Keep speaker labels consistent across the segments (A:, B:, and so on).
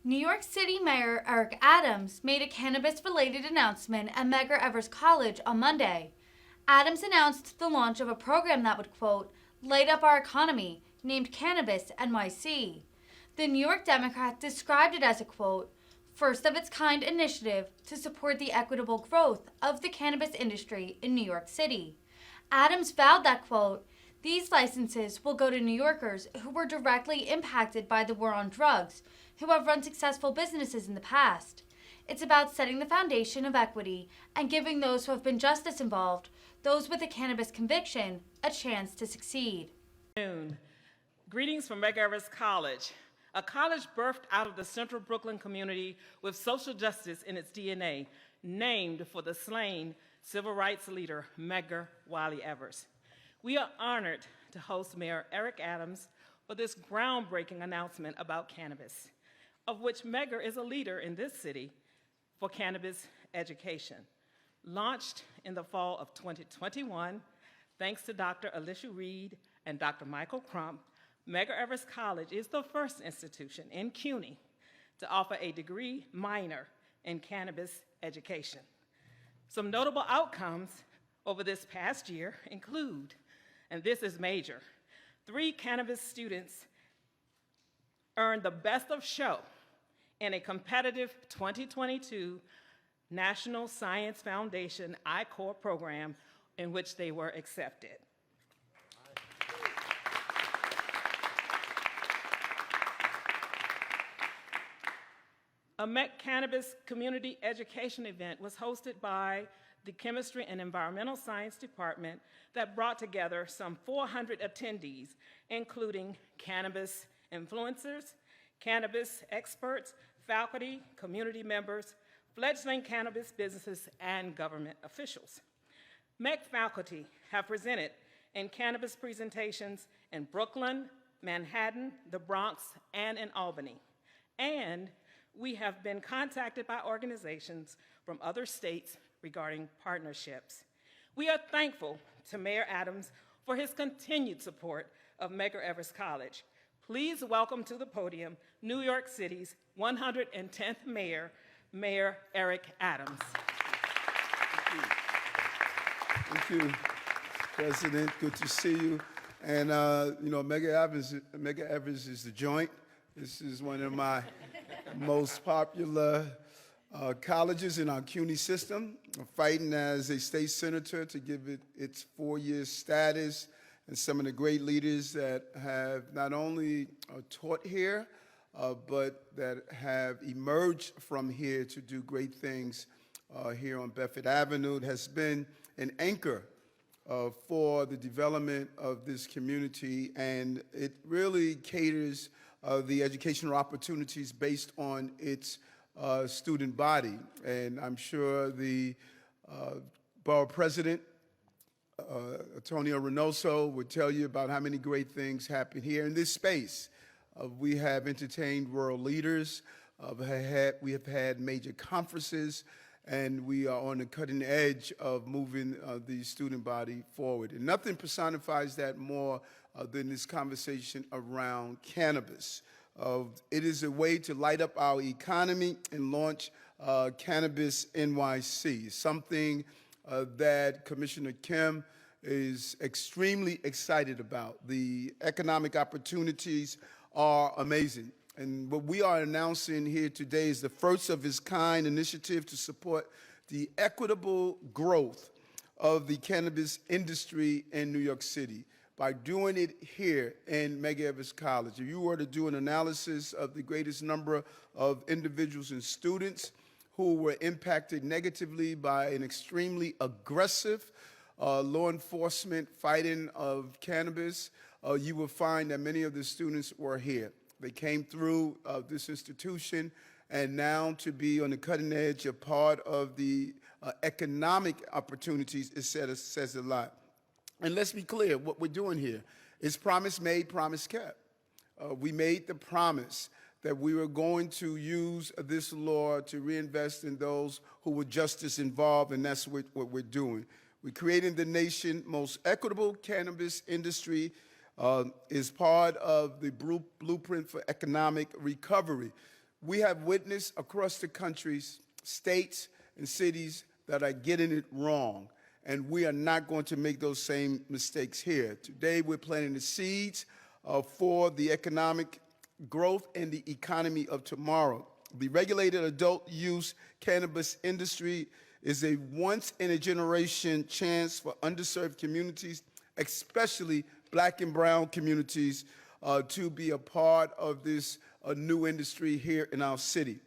A: New York City Mayor Eric Adams made a cannabis-related announcement at Medgar Evans College on Monday. Adams announced the launch of a program that would, quote, light up our economy, named Cannabis NYC. The New York Democrat described it as a, quote, first of its kind initiative to support the equitable growth of the cannabis industry in New York City. Adams vowed that, quote, these licenses will go to New Yorkers who were directly impacted by the war on drugs, who have run successful businesses in the past. It's about setting the foundation of equity and giving those who have been justice involved, those with a cannabis conviction, a chance to succeed.
B: Greetings from Medgar Evans College, a college birthed out of the central Brooklyn community with social justice in its DNA, named for the slain civil rights leader Medgar Wiley Evers. We are honored to host Mayor Eric Adams for this groundbreaking announcement about cannabis, of which Medgar is a leader in this city for cannabis education. Launched in the fall of 2021, thanks to Dr. Alicia Reed and Dr. Michael Crump, Medgar Evans College is the first institution in CUNY to offer a degree minor in cannabis education. Some notable outcomes over this past year include, and this is major, 3 cannabis students earned the Best of Show in a competitive 2022 National Science Foundation I-Corps program in which they were accepted. A MEC Cannabis Community Education event was hosted by the Chemistry and Environmental Science Department that brought together some 400 attendees, including cannabis influencers, cannabis experts, faculty, community members, fledgling cannabis businesses, and government officials. MEC faculty have presented in cannabis presentations in Brooklyn, Manhattan, the Bronx, and in Albany. And we have been contacted by organizations from other states regarding partnerships. We are thankful to Mayor Adams for his continued support of Medgar Evans College. Please welcome to the podium New York City's 110th Mayor, Mayor Eric Adams.
C: Thank you, President. Good to see you. And you know, Medgar Evans is the joint. This is one of my most popular colleges in our CUNY system. I'm fighting as a state senator to give it its 4-year status, and some of the great leaders that have not only taught here, but that have emerged from here to do great things here on Bedford Avenue. It has been an anchor for the development of this community, and it really caters the educational opportunities based on its student body. And I'm sure the borough president, Antonio Reynoso, would tell you about how many great things happen here in this space. We have entertained world leaders, we have had major conferences, and we are on the cutting edge of moving the student body forward. And nothing personifies that more than this conversation around cannabis. It is a way to light up our economy and launch Cannabis NYC, something that Commissioner Kim is extremely excited about. The economic opportunities are amazing. And what we are announcing here today is the first of its kind initiative to support the equitable growth of the cannabis industry in New York City by doing it here in Medgar Evans College. If you were to do an analysis of the greatest number of individuals and students who were impacted negatively by an extremely aggressive law enforcement fighting of cannabis, you will find that many of the students were here. They came through this institution, and now to be on the cutting edge, a part of the economic opportunities, it says a lot. And let's be clear, what we're doing here is promise made, promise kept. We made the promise that we were going to use this law to reinvest in those who were justice involved, and that's what we're doing. We're creating the nation's most equitable cannabis industry is part of the blueprint for economic recovery. we have witnessed across the country states and cities that are getting it wrong, and we are not going to make those same mistakes here. Today, we're planting the seeds for the economic growth and the economy of tomorrow. The regulated adult use cannabis industry is a once-in-a-generation chance for underserved communities, especially Black and brown communities, to be a part of this new industry here in our city.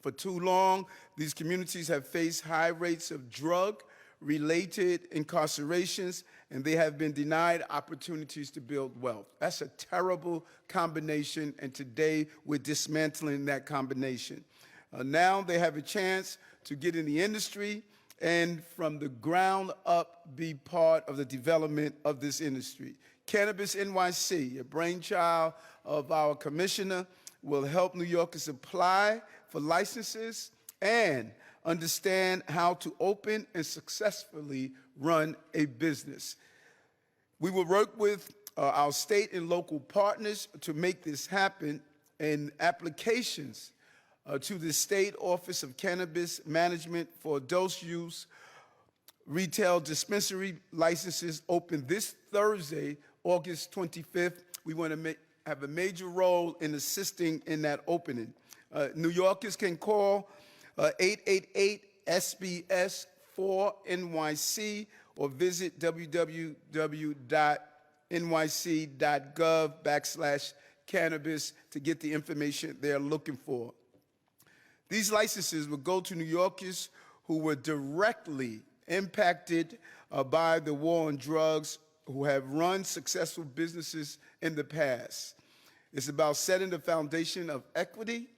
C: For too long, these communities have faced high rates of drug-related incarcerations, and they have been denied opportunities to build wealth. That's a terrible combination, and today we're dismantling that combination. Now they have a chance to get in the industry and from the ground up be part of the development of this industry. Cannabis NYC, a brainchild of our commissioner, will help New Yorkers apply for licenses and understand how to open and successfully run a business. We will work with our state and local partners to make this happen, and applications to the State Office of Cannabis Management for adult use retail dispensary licenses open this Thursday, August 25th. We want to have a major role in assisting in that opening. New Yorkers can call 888-SBS-4NYC or visit www.nyc.gov/cannabis to get the information they're looking for. These licenses will go to New Yorkers who were directly impacted by the war on drugs, who have run successful businesses in the past. It's about setting the foundation of equity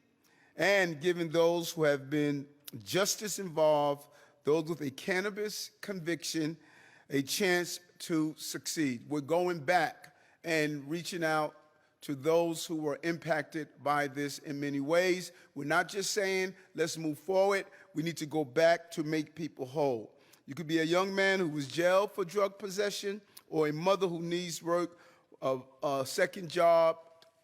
C: and giving those who have been justice involved, those with a cannabis conviction, a chance to succeed. We're going back and reaching out to those who were impacted by this in many ways. We're not just saying, let's move forward. We need to go back to make people whole. You could be a young man who was jailed for drug possession, or a mother who needs work, a second job,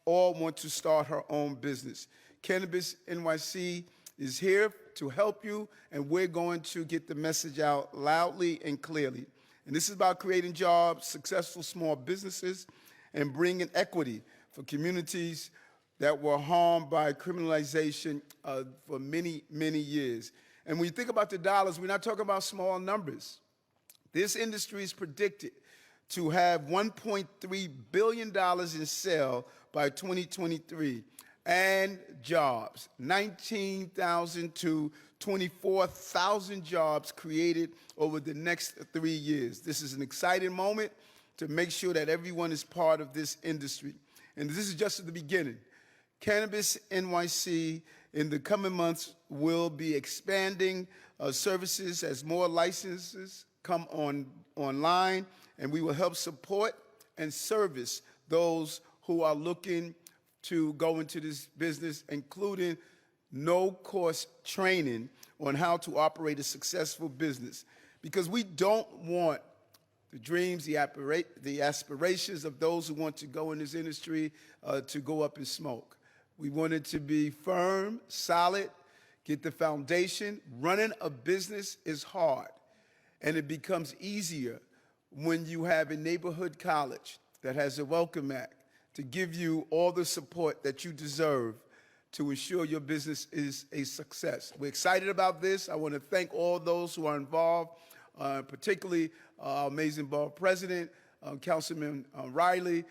C: or want to start her own business. Cannabis NYC is here to help you, and we're going to get the message out loudly and clearly. And this is about creating jobs, successful small businesses, and bringing equity for communities that were harmed by criminalization for many, many years. And when you think about the dollars, we're not talking about small numbers. This industry is predicted to have $1.3 billion in sales by 2023, and jobs, 19,000 to 24,000 jobs created over the next 3 years. This is an exciting moment to make sure that everyone is part of this industry. And this is just at the beginning. Cannabis NYC in the coming months will be expanding services as more licenses come online, and we will help support and service those who are looking to go into this business, including no-cost training on how to operate a successful business. Because we don't want the dreams, the aspirations of those who want to go in this industry to go up in smoke. We want it to be firm, solid, get the foundation. Running a business is hard, and it becomes easier when you have a neighborhood college that has a Welcome Act to give you all the support that you deserve to ensure your business is a success. We're excited about this. I want to thank all those who are involved, particularly our amazing board president, Councilman Riley,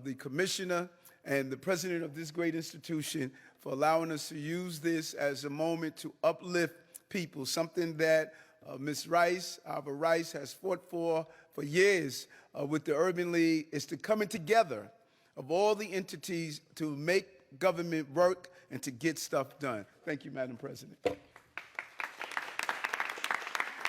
C: the commissioner, and the president of this great institution for allowing us to use this as a moment to uplift people, something that Ms. Rice, Alva Rice, has fought for years with the Urban League, is the coming together of all the entities to make government work and to get stuff done. Thank you, Madam President.